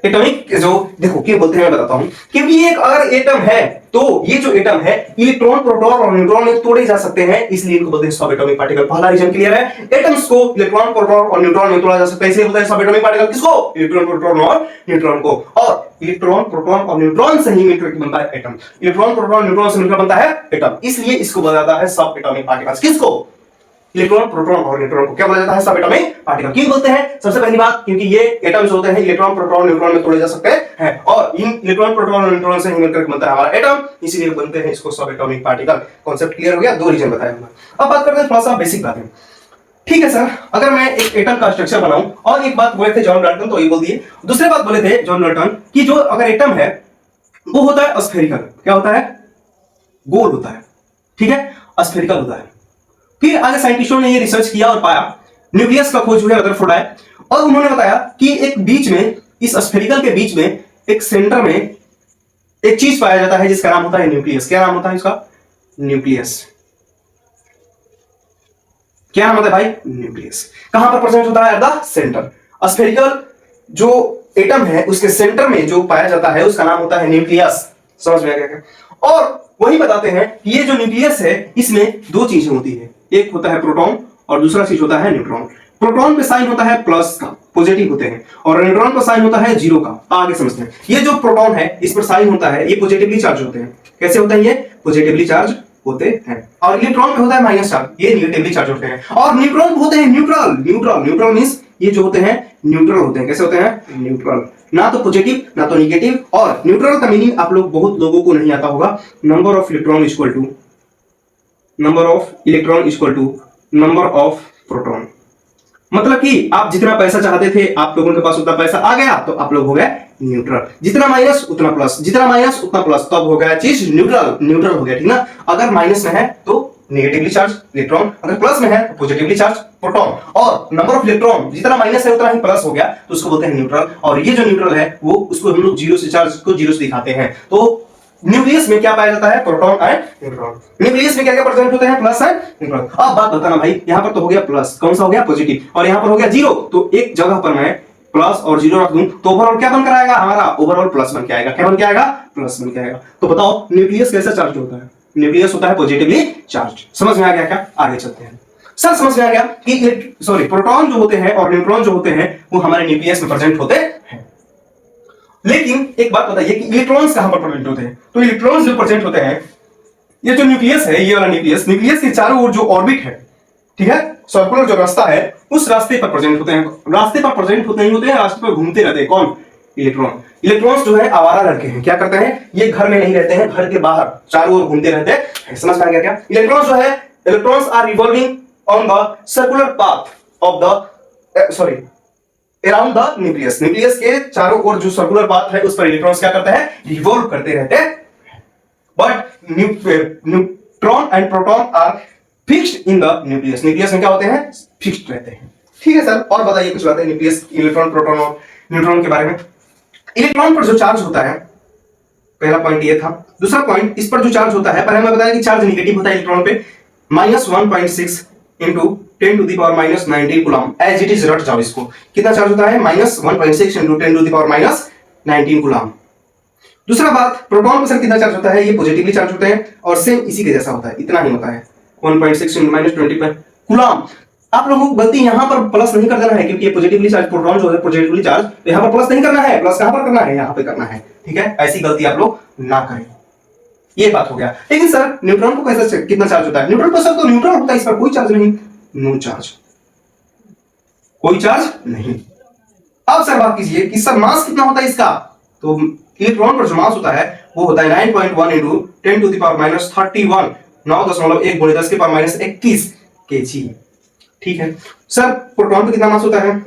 एटॉमिक जो देखो क्यों बोलते हैं मैं बताता हूं, क्योंकि एक अगर एटम है तो ये जो एटम है इलेक्ट्रॉन, प्रोटॉन और न्यूट्रॉन में तोड़े जा सकते हैं, इसलिए इनको बोलते हैं सब एटॉमिक पार्टिकल। पहला रीजन क्लियर है? एटम्स को इलेक्ट्रॉन, प्रोटॉन और न्यूट्रॉन में तोड़ा जा सकता है, इसलिए बोलते हैं सब एटॉमिक पार्टिकल। किसको? इलेक्ट्रॉन, प्रोटॉन और न्यूट्रॉन को। और इलेक्ट्रॉन, प्रोटॉन और न्यूट्रॉन से ही मिलकर बनता है एटम। इलेक्ट्रॉन, प्रोटॉन, न्यूट्रॉन से मिलकर बनता है एटम, इसलिए इसको बोला जाता है सब एटॉमिक पार्टिकल्स। किसको? इलेक्ट्रॉन, प्रोटॉन और न्यूट्रॉन को क्या बोला जाता है? सब एटॉमिक पार्टिकल। क्यों बोलते हैं? सबसे पहली बात, क्योंकि ये एटम्स होते हैं इलेक्ट्रॉन, प्रोटॉन, न्यूट्रॉन में तोड़े जा सकते हैं और इन इलेक्ट्रॉन, प्रोटॉन और न्यूट्रॉन से ही मिलकर बनता है हमारा एटम, इसीलिए बनते हैं इसको सब एटॉमिक पार्टिकल। कॉन्सेप्ट क्लियर हो गया? दो रीजन बताया हमने। अब बात करते हैं थोड़ा सा बेसिक बातें। ठीक है सर, अगर मैं एक एटम का स्ट्रक्चर बनाऊं, और एक बात बोले थे जॉन डाल्टन, तो ये बोल दिए। दूसरी बात बोले थे जॉन डाल्टन कि जो अगर एटम है वो होता है स्फेरिकल। क्या होता है? गोल होता है। ठीक है, स्फेरिकल होता है। फिर आगे साइंटिस्टों ने ये रिसर्च किया और पाया, न्यूक्लियस का खोज हुआ रदरफोर्ड आए, और उन्होंने बताया कि एक बीच में, इस स्फेरिकल के बीच में एक सेंटर में एक चीज पाया जाता है जिसका नाम होता है न्यूक्लियस। क्या नाम होता है इसका? न्यूक्लियस। क्या नाम होता है भाई? न्यूक्लियस। कहां पर प्रेजेंट होता है? At the centre. स्फेरिकल जो एटम है उसके सेंटर में जो पाया जाता है उसका नाम होता है न्यूक्लियस। समझ में आ गया क्या? और वही बताते हैं कि ये जो न्यूक्लियस है इसमें दो चीजें होती है, एक होता है प्रोटॉन और दूसरा चीज होता है न्यूट्रॉन। प्रोटॉन पे साइन होता है प्लस का, पॉजिटिव होते हैं, और न्यूट्रॉन पर साइन होता है जीरो का। आगे समझते हैं। ये जो प्रोटॉन है इस पर साइन होता है, ये पॉजिटिवली चार्ज होते हैं। कैसे होते हैं? ये पॉजिटिवली चार्ज होते हैं। और इलेक्ट्रॉन पे होता है माइनस चार्ज, ये नेगेटिवली चार्ज होते हैं। और न्यूट्रॉन होते हैं न्यूट्रल। न्यूट्रल मींस ये जो होते हैं न्यूट्रल होते हैं। कैसे होते हैं? न्यूट्रल, ना तो पॉजिटिव ना तो नेगेटिव। और न्यूट्रल का मीनिंग आप लोग बहुत लोगों को नहीं आता होगा। Number of electron equal to number of proton. मतलब कि आप जितना पैसा चाहते थे आप लोगों के पास उतना पैसा आ गया तो आप लोग हो गए न्यूट्रल। जितना माइनस उतना प्लस, जितना माइनस उतना प्लस, तब हो गया चीज न्यूट्रल हो गया। ठीक ना? अगर माइनस में है तो नेगेटिवली चार्ज इलेक्ट्रॉन, अगर प्लस में है तो पॉजिटिवली चार्ज प्रोटॉन। और नंबर ऑफ इलेक्ट्रॉन जितना माइनस है उतना ही प्लस हो गया तो उसको बोलते हैं न्यूट्रल। और ये जो न्यूट्रल है वो उसको हम लोग जीरो से चार्ज को जीरो से दिखाते हैं। तो न्यूक्लियस में क्या पाया जाता है? Proton and neutron. न्यूक्लियस में क्या क्या प्रेजेंट होते हैं? Plus and neutron. अब बात बताना भाई, यहां पर तो हो गया प्लस, कौन सा हो गया? पॉजिटिव, और यहां पर हो गया जीरो, तो एक जगह पर मैं प्लस और जीरो रख दूं तो ओवरऑल क्या बनकर आएगा? हमारा ओवरऑल प्लस बन के आएगा। क्या बन के आएगा? प्लस बन के आएगा। तो बताओ न्यूक्लियस कैसा चार्ज होता है? न्यूक्लियस होता है पॉजिटिवली चार्ज। समझ में आ गया क्या? आगे चलते हैं। सर समझ में आ गया कि प्रोटॉन जो होते हैं और न्यूट्रॉन जो होते हैं वो हमारे न्यूक्लियस में प्रेजेंट होते हैं। लेकिन एक बात बताइए कि इलेक्ट्रॉन्स कहां पर प्रेजेंट होते हैं? तो इलेक्ट्रॉन्स जो प्रेजेंट होते हैं, ये जो न्यूक्लियस है, ये वाला न्यूक्लियस के चारों ओर जो ऑर्बिट है, ठीक है, सर्कुलर जो रास्ता है उस रास्ते पर प्रेजेंट होते हैं। रास्ते पर प्रेजेंट होते नहीं होते हैं, रास्ते पर घूमते रहते हैं। कौन? इलेक्ट्रॉन। इलेक्ट्रॉन्स जो है आवारा लड़के हैं। क्या करते हैं? ये घर में नहीं रहते हैं, घर के बाहर चारों ओर घूमते रहते हैं। समझ में आ गया क्या? इलेक्ट्रॉन्स जो है, electrons are revolving on the circular path of the around the nucleus. Nucleus के चारों ओर जो सर्कुलर पाथ है उस पर इलेक्ट्रॉन्स क्या करते हैं? रिवॉल्व करते रहते हैं। But neutron and proton are fixed in the nucleus. Nucleus में क्या होते हैं? फिक्स्ड रहते हैं। ठीक है सर, और बताइए कुछ बातें न्यूक्लियस, इलेक्ट्रॉन, प्रोटॉन और न्यूट्रॉन के बारे में। इलेक्ट्रॉन पर जो चार्ज होता है, पहला पॉइंट ये था। दूसरा पॉइंट, इस पर जो चार्ज होता है, पहले हमने बताया कि चार्ज नेगेटिव होता है इलेक्ट्रॉन पे, -1.6 into 10 to the power -19 coulomb. As it is रट जाओ इसको। कितना चार्ज होता है? -1.6 into 10 to the power -19 coulomb. दूसरा बात, प्रोटॉन पर सर कितना चार्ज होता है? ये पॉजिटिवली चार्ज होते हैं और सेम इसी के जैसा होता है, इतना ही होता है, 1.6 इंटू -20 कूलम। आप लोगों को गलती यहां पर प्लस नहीं कर देना है, क्योंकि ये पॉजिटिवली चार्ज प्रोटॉन जो है पॉजिटिवली चार्ज, तो यहां पर प्लस नहीं करना है, प्लस कहां पर करना है? यहां पे करना है। ठीक है, ऐसी गलती आप लोग ना करें। ये बात हो गया। लेकिन सर न्यूट्रॉन को कैसे, कितना चार्ज होता है? न्यूट्रॉन पर सर तो न्यूट्रल होता है, इस पर कोई चार्ज नहीं, नो चार्ज, कोई चार्ज नहीं। अब सर बात कीजिए कि सर मास कितना होता है इसका? तो इलेक्ट्रॉन पर जो मास होता है वो होता है 9.1 इंटू 10 टू द पावर -31, 9.1 गुणे 10 के पावर -21 kg। ठीक है सर, प्रोटॉन पर कितना मास होता है?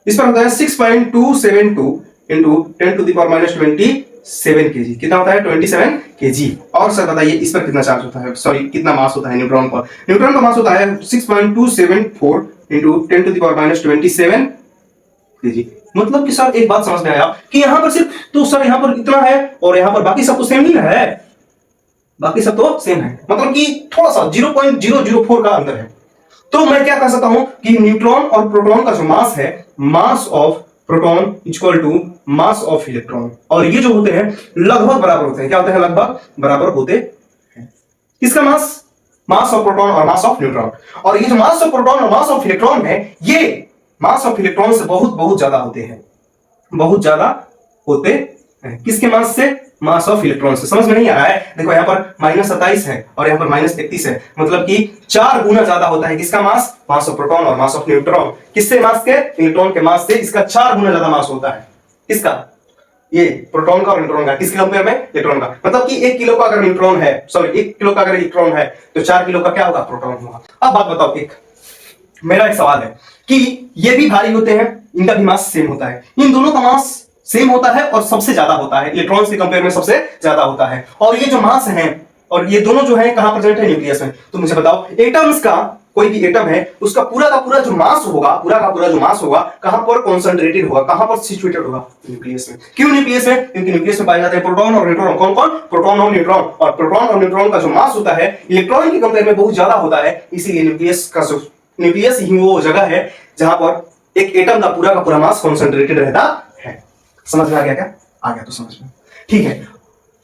इस पर होता है 6.272 into 10 to the power -27 kg। कितना होता है? 27 kg। और सर बताइए इस पर कितना चार्ज होता है, सॉरी कितना मास होता है न्यूट्रॉन पर? न्यूट्रॉन का मास होता है 6.274 into 10 to the power -27 kg। मतलब कि सर एक बात समझ में आया कि यहां पर सिर्फ, तो सर यहां पर इतना है और यहां पर बाकी सब तो सेम ही है। बाकी सब तो सेम है, मतलब कि थोड़ा सा 0.004 का अंतर है। तो मैं क्या कह सकता हूं कि न्यूट्रॉन और प्रोटॉन का जो मास है, mass of proton equal to mass of electron, और ये जो होते हैं लगभग बराबर होते हैं। क्या होते हैं? लगभग बराबर होते हैं। किसका मास? मास ऑफ प्रोटॉन और मास ऑफ न्यूट्रॉन। और ये जो मास ऑफ प्रोटॉन और मास ऑफ इलेक्ट्रॉन है, ये मास ऑफ इलेक्ट्रॉन से बहुत बहुत ज्यादा होते हैं, बहुत ज्यादा होते हैं। किसके मास से? मास ऑफ इलेक्ट्रॉन से। समझ में नहीं आ रहा है? देखो यहां पर -27 है और यहां पर -31 है, मतलब कि 4 गुना ज्यादा होता है किसका मास? मास ऑफ प्रोटॉन और मास ऑफ न्यूट्रॉन। किससे मास के? इलेक्ट्रॉन के मास से इसका 4 गुना ज्यादा मास होता है। किसका? ये प्रोटॉन का और न्यूट्रॉन का। किसके कंपेयर में? इलेक्ट्रॉन का। मतलब कि 1 किलो का अगर न्यूट्रॉन है, सॉरी 1 किलो का अगर इलेक्ट्रॉन है, तो 4 किलो का क्या होगा? प्रोटॉन होगा। अब बात बताओ, एक मेरा एक सवाल है कि ये भी भारी होते हैं, इनका भी मास सेम होता है, इन दोनों का मास सेम होता है और सबसे ज्यादा होता है, इलेक्ट्रॉन्स के कंपेयर में सबसे ज्यादा होता है। और ये जो मास है और ये दोनों जो है कहां प्रेजेंट है? न्यूक्लियस में। तो मुझे बताओ, एटम्स का, कोई भी एटम है उसका पूरा का पूरा जो मास होगा, पूरा का पूरा जो मास होगा, कहां पर कॉन्सेंट्रेटेड होगा, कहां पर सिचुएटेड होगा? न्यूक्लियस में। क्यों न्यूक्लियस में? क्योंकि न्यूक्लियस में पाए जाते हैं प्रोटॉन और न्यूट्रॉन। कौन कौन? प्रोटॉन और न्यूट्रॉन। और प्रोटॉन और न्यूट्रॉन का जो मास होता है इलेक्ट्रॉन के कंपेयर में बहुत ज्यादा होता है, इसीलिए न्यूक्लियस ही वो जगह है जहां पर एक एटम का पूरा मास कॉन्सेंट्रेटेड रहता है। समझ में आ गया क्या? आ गया तो समझ में, ठीक है।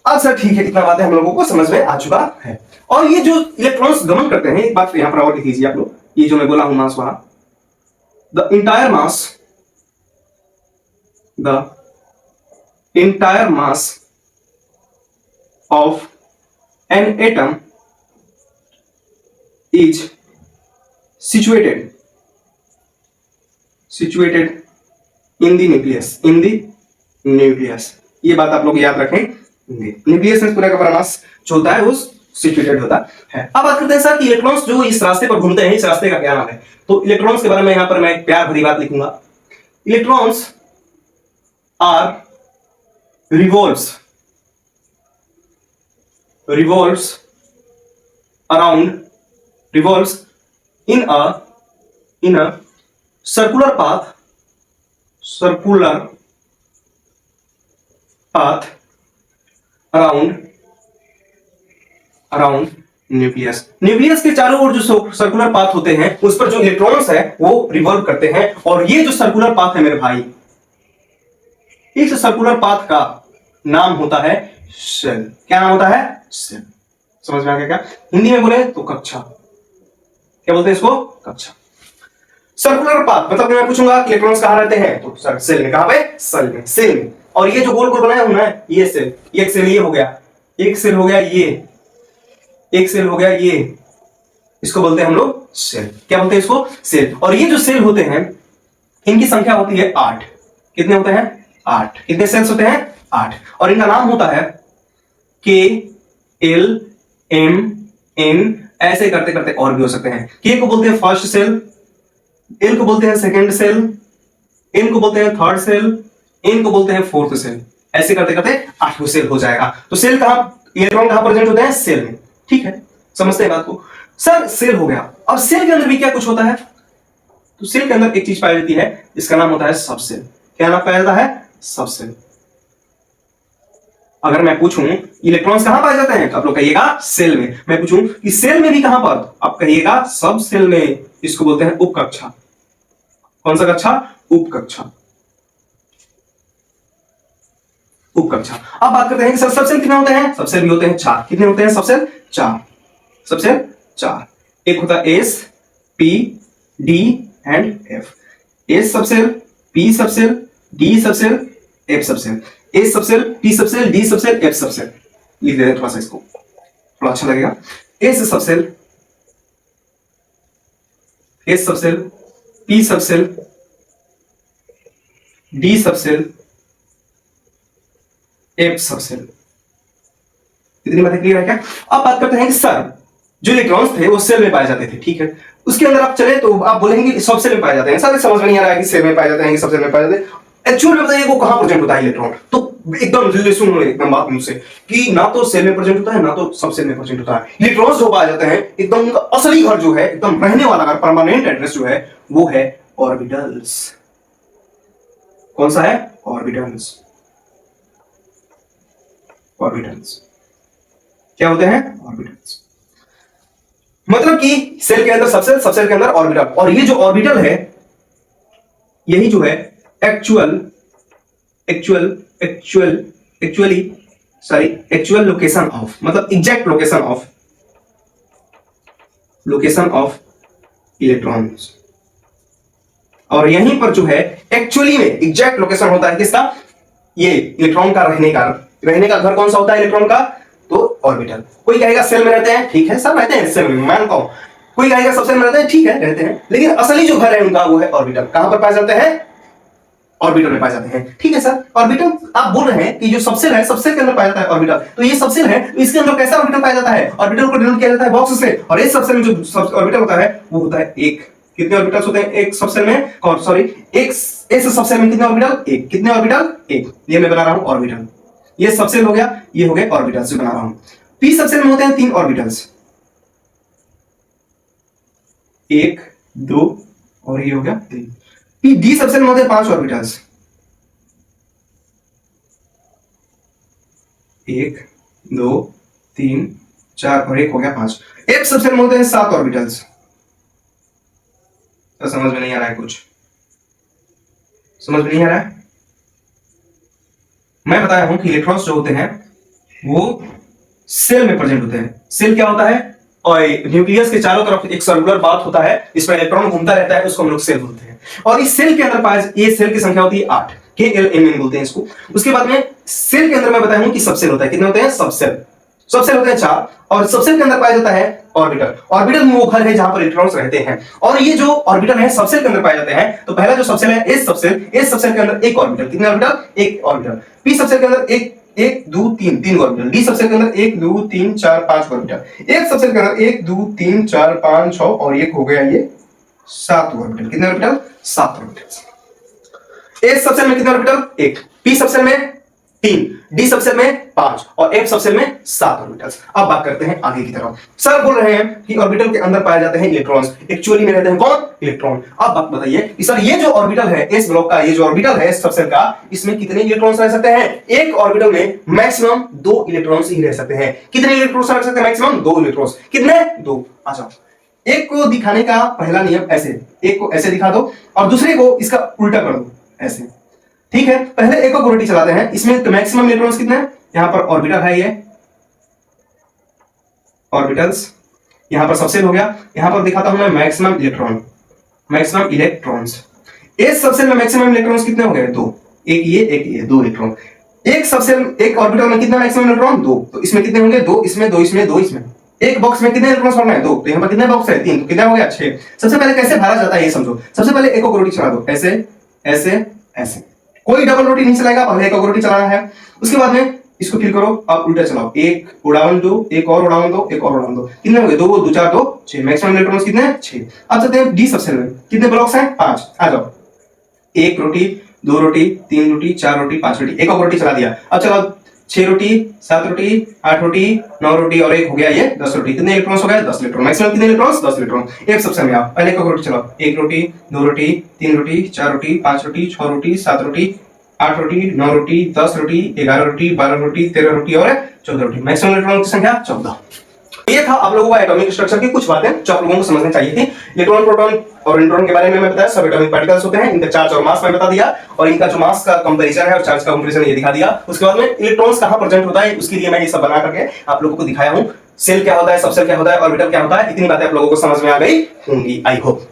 अब सर ठीक है, इतना बातें हम लोगों को समझ में आ चुका है। और ये जो इलेक्ट्रॉन्स गमन करते हैं, एक बात यहां पर और लिख लीजिए आप लोग, ये जो मैं बोला हूं मास वाला, the entire mass of an atom is situated in the nucleus। ये बात आप लोग याद रखें, न्यूक्लियस में पूरा का पूरा मास जो होता है वो सिचुएटेड होता है। अब बात करते हैं सर कि इलेक्ट्रॉन्स जो इस रास्ते पर घूमते हैं, इस रास्ते का क्या नाम है? तो इलेक्ट्रॉन्स के बारे में यहां पर मैं एक प्यार भरी बात लिखूंगा, electrons are revolves in a circular path around nucleus के चारों ओर जो सर्कुलर पाथ होते हैं उस पर जो इलेक्ट्रॉन्स है वो रिवॉल्व करते हैं। और ये जो सर्कुलर पाथ है मेरे भाई, इस सर्कुलर पाथ का नाम होता है सेल। क्या नाम होता है? सेल। समझ में आ गया क्या? हिंदी में बोले तो कक्षा। क्या बोलते हैं इसको? कक्षा। सर्कुलर पाथ मतलब मैं पूछूंगा कि इलेक्ट्रॉन्स कहां रहते हैं, तो सर सेल में। कहां पे? सेल में। और ये जो गोल गोल बनाया हूं ना, ये सेल, एक सेल ये हो गया, एक सेल हो गया ये, एक सेल हो गया ये, इसको बोलते हैं हम लोग सेल। क्या बोलते हैं इसको? सेल। और ये जो सेल होते हैं इनकी संख्या होती है 8। कितने होते हैं? 8। कितने सेल्स होते हैं? 8। और इनका नाम होता है के, एल, एम, एन, ऐसे करते करते और भी हो सकते हैं। के को बोलते हैं फर्स्ट सेल, एल को बोलते हैं सेकेंड सेल, एन को बोलते हैं थर्ड सेल, एन को बोलते हैं फोर्थ सेल। ऐसे करते करते 8 सेल हो जाएगा। तो सेल कहां, इलेक्ट्रॉन कहां प्रेजेंट होते हैं? सेल में। ठीक है, समझते हैं बात को। सर सेल हो गया, अब सेल के अंदर भी क्या कुछ होता है? तो सेल के अंदर एक चीज पाई जाती है, इसका नाम होता है सबसेल। क्या नाम पाया जाता है? सबसेल। अगर मैं पूछूं इलेक्ट्रॉन्स कहां पाए जाते हैं, तो आप लोग कहिएगा सेल में। मैं पूछूं कि सेल में भी कहां पर, आप कहिएगा सब सेल में। इसको बोलते हैं उपकक्षा। कौन सा कक्षा? उपकक्षा। उपकक्षा। अब बात करते हैं कि सर सबसेल कितने होते हैं? सबसेल भी होते हैं 4। कितने होते हैं सबसेल? 4। सबसेल 4। एक होता है S, P, D and F. S subshell, P subshell, D subshell, F subshell. S subshell, P subshell, D subshell, F subshell. लिख देते हैं थोड़ा सा, इसको थोड़ा अच्छा लगेगा। S subshell, S subshell, P subshell, D subshell, F subshell. इतनी बातें क्लियर है क्या? अब बात करते हैं कि सर जो इलेक्ट्रॉन्स थे वो सेल में पाए जाते थे, ठीक है। उसके अंदर आप चले तो आप बोलेंगे सब सेल में पाए जाते हैं। सर समझ में नहीं आ रहा है कि सेल में पाए जाते हैं कि सब सेल में पाए जाते हैं। एक्चुअल में बताइए वो कहां प्रेजेंट होता है इलेक्ट्रॉन? तो एकदम जल्दी सुन लो एकदम बात मुझसे कि ना तो सेल में प्रेजेंट होता है ना तो सब सेल में प्रेजेंट होता है। इलेक्ट्रॉन्स जो पाए जाते हैं एकदम उनका असली घर जो है, एकदम रहने वाला घर, परमानेंट एड्रेस जो है वो है ऑर्बिटल्स। कौन सा है? ऑर्बिटल्स। ऑर्बिटल्स। क्या होते हैं? ऑर्बिटल्स। मतलब कि सेल के अंदर सबसेल, सबसेल के अंदर ऑर्बिटल, और ये जो ऑर्बिटल है यही जो है एक्चुअल लोकेशन ऑफ, मतलब एग्जैक्ट लोकेशन ऑफ इलेक्ट्रॉन्स। और यहीं पर जो है एक्चुअली में एग्जैक्ट लोकेशन होता है किसका? ये इलेक्ट्रॉन का रहने का घर कौन सा होता है इलेक्ट्रॉन का? तो ऑर्बिटल। कोई कहेगा सेल में रहते हैं, ठीक है सब रहते हैं सेल में, मानता हूं। कोई कहेगा सबसेल में रहते हैं, ठीक है रहते हैं, लेकिन असली जो घर है उनका वो है ऑर्बिटल। कहां पर पाए जाते हैं? ऑर्बिटल में पाए जाते हैं। ठीक है सर, ऑर्बिटल आप बोल रहे हैं कि जो सबसेल है सबसेल के अंदर पाया जाता है ऑर्बिटल, तो ये सबसेल है तो इसके अंदर कैसा ऑर्बिटल पाया जाता है? ऑर्बिटल को डिनोट किया जाता है बॉक्स से, और इस सबसेल में जो ऑर्बिटल होता है वो होता है एक। कितने ऑर्बिटल्स होते हैं एक सबसेल में? सॉरी, एक इस सबसेल में कितने ऑर्बिटल? एक। कितने ऑर्बिटल? एक। ये मैं बना रहा हूं ऑर्बिटल, ये सबसेल हो गया, ये हो गए ऑर्बिटल्स से बना रहा हूं। पी सबसेल में होते हैं 3 ऑर्बिटल्स, 1 2 और ये हो गया 3। पी डी सबसेल में होते हैं 5 ऑर्बिटल्स, 1 2 3 4 और 1 हो गया 5। एफ सबसेल में होते हैं 7 ऑर्बिटल्स। तो समझ में नहीं आ रहा है कुछ? समझ में नहीं आ रहा है? मैं बताया हूं कि इलेक्ट्रॉन्स जो होते हैं वो सेल में प्रेजेंट होते हैं। सेल क्या होता है? और न्यूक्लियस के चारों तरफ एक सर्कुलर बात होता है, इस पर इलेक्ट्रॉन घूमता रहता है, उसको हम लोग सेल बोलते हैं। और इस सेल के अंदर पाए, ये सेल की संख्या होती है 8, KLMN बोलते हैं इसको। उसके बाद में सेल के अंदर मैं बताया हूं कि सबसेल होता है। कितने होते हैं? सबसेल होते हैं 4, और सबसेल के अंदर पाया जाता है ऑर्बिटल। ऑर्बिटल में वो घर है जहां पर इलेक्ट्रॉन्स रहते हैं, और ये जो ऑर्बिटल है सबसेल के अंदर पाए जाते हैं। तो पहला जो सबसेल है एस सबसेल के अंदर एक ऑर्बिटल। कितने ऑर्बिटल? एक ऑर्बिटल। पी सबसेल के अंदर एक 2 3 ऑर्बिटल। डी सबसेल के अंदर 1 2 3 4 5 ऑर्बिटल। एफ सबसेल के अंदर 1 2 3 4 5 6 और एक हो गया ये 7 ऑर्बिटल। कितने ऑर्बिटल? 7 ऑर्बिटल। एस सबसेल में कितने ऑर्बिटल? 1। पी सबसेल में 3, डी सबसेल में 5 और एफ सबसेल में 7 ऑर्बिटल्स। अब बात करते हैं आगे की तरफ। सर बोल रहे हैं कि ऑर्बिटल के अंदर पाए जाते हैं इलेक्ट्रॉन्स, एक्चुअली में रहते हैं कौन? इलेक्ट्रॉन। अब बात बताइए कि सर ये जो ऑर्बिटल है एस ब्लॉक का, ये जो ऑर्बिटल है सबसेल का, इसमें कितने इलेक्ट्रॉन्स रह सकते हैं? एक ऑर्बिटल में मैक्सिमम 2 इलेक्ट्रॉन्स ही रह सकते हैं। कितने इलेक्ट्रॉन्स रह सकते हैं? Maximum 2 electrons. कितने? 2। अच्छा, एक को दिखाने का पहला नियम ऐसे, एक को ऐसे दिखा दो और दूसरे को इसका उल्टा कर दो ऐसे। ठीक है, पहले एक को रोटी चलाते हैं। इसमें तो मैक्सिमम इलेक्ट्रॉन्स कितने हैं? यहां पर ऑर्बिटल है, ये ऑर्बिटल्स, यहां पर सबसेल हो गया। यहां पर दिखाता हूं मैं मैक्सिमम इलेक्ट्रॉन्स। इस सबसेल में मैक्सिमम इलेक्ट्रॉन्स कितने हो गए? 2। एक ये 2 इलेक्ट्रॉन। एक सबसेल, एक ऑर्बिटल में कितना मैक्सिमम इलेक्ट्रॉन? 2। तो इसमें कितने होंगे? 2 इसमें, 2 इसमें, 2 इसमें। एक बॉक्स में कितने इलेक्ट्रॉन्स भरना है? 2। तो यहां पर कितने बॉक्स है? 3। तो कितना हो गया? 6। सबसे पहले कैसे भरा जाता है ये समझो। सबसे पहले एक को रोटी चला दो, ऐसे ऐसे ऐसे। कोई डबल रोटी नहीं चलाएगा, पहले एक रोटी चलाना है। उसके बाद में इसको फिर करो, आप उल्टा चलाओ, एक उड़ान दो, एक और उड़ान दो, एक और उड़ान दो। कितने हो गए? 2 2 4 2 6। मैक्सिमम इलेक्ट्रॉन्स कितने हैं? 6। अब चलते हैं डी सबसेल में। कितने ब्लॉक्स हैं? 5। आ जाओ, एक रोटी, 2 रोटी, 3 रोटी, 4 रोटी, 5 रोटी। एक और रोटी चला दिया। अब चलो 6 रोटी, 7 रोटी, 8 रोटी, 9 रोटी और एक हो गया ये 10 रोटी। कितने इलेक्ट्रॉन्स हो गए? 10 इलेक्ट्रॉन। मैक्सिमम कितने इलेक्ट्रॉन्स? 10 इलेक्ट्रॉन। एक सबसेल में आओ, पहले एक रोटी चलाओ, एक रोटी, 2 रोटी, 3 रोटी, 4 रोटी, 5 रोटी, 6 रोटी, 7 रोटी, 8 रोटी, 9 रोटी, 10 रोटी, 11 रोटी, 12 रोटी, 13 रोटी और 14 रोटी। मैक्सिमम इलेक्ट्रॉन की संख्या 14। ये था आप लोगों का एटॉमिक स्ट्रक्चर की कुछ बातें जो आप लोगों को समझनी चाहिए थी। इलेक्ट्रॉन, प्रोटॉन और न्यूट्रॉन के बारे में मैं बताया। सब एटॉमिक पार्टिकल्स होते हैं, इनका चार्ज और मास मैं बता दिया, और इनका जो मास का कंपैरिजन है और चार्ज का कंपैरिजन ये दिखा दिया। उसके बाद में इलेक्ट्रॉन्स कहां प्रेजेंट होता है उसके लिए मैं ये सब बना करके आप लोगों को दिखाया हूं। सेल क्या होता है, सबसेल क्या होता है, ऑर्बिटल क्या होता है, इतनी बातें आप लोगों को समझ में आ गई होंगी, आई होप।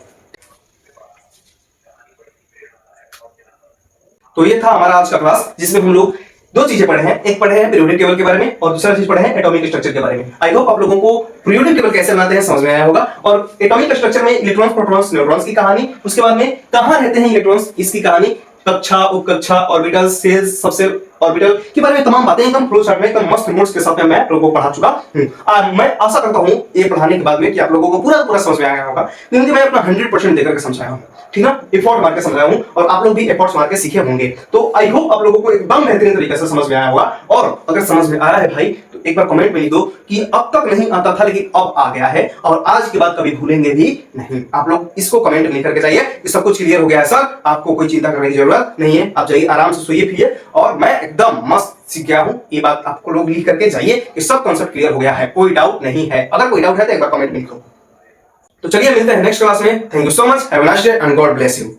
तो ये था हमारा आज का क्लास, जिसमें हम लोग 2 चीजें पढ़े हैं। एक पढ़े हैं पीरियोडिक टेबल के बारे में और दूसरा चीज पढ़े हैं एटॉमिक स्ट्रक्चर के बारे में। आई होप आप लोगों को पीरियोडिक टेबल कैसे बनाते हैं समझ में आया होगा, और एटॉमिक स्ट्रक्चर में इलेक्ट्रॉन्स, प्रोटॉन्स, न्यूट्रॉन्स की कहानी, उसके बाद में कहां रहते हैं इलेक्ट्रॉन्स इसकी कहानी, कक्षा, उपकक्षा, ऑर्बिटल, सेल्स, सबसेल, ऑर्बिटल के बारे में तमाम बातें एकदम फ्लो चार्ट में एकदम मस्त नोट्स के साथ में मैं लोगों को पढ़ा चुका हूं। और मैं आशा करता हूं ये पढ़ाने के बाद में कि आप लोगों को पूरा समझ में आ गया होगा, क्योंकि मैं अपना 100% देकर के समझाया हूं, ठीक ना, एफर्ट मार के समझाया हूं, और आप लोग भी एफर्ट्स मार के सीखे होंगे। तो आई होप आप लोगों को एकदम बेहतरीन तरीके से समझ में आया होगा। और अगर समझ में आया है भाई तो एक बार कमेंट में लिख दो कि अब तक नहीं आता था लेकिन अब आ गया है, और आज के बाद कभी भूलेंगे भी नहीं। आप लोग इसको कमेंट में लिख करके जाइए कि सब कुछ क्लियर हो गया है सर, आपको कोई चिंता करने की जरूरत नहीं है, आप जाइए आराम से सोइए पिए, और मैं एकदम मस्त सीख गया हूं। ये बात आपको लोग लिख करके जाइए कि सब कॉन्सेप्ट क्लियर हो गया है, कोई डाउट नहीं है। अगर कोई डाउट है तो एक बार कमेंट में लिखो। तो चलिए मिलते हैं नेक्स्ट क्लास में। Thank you so much, have a nice day and God bless you.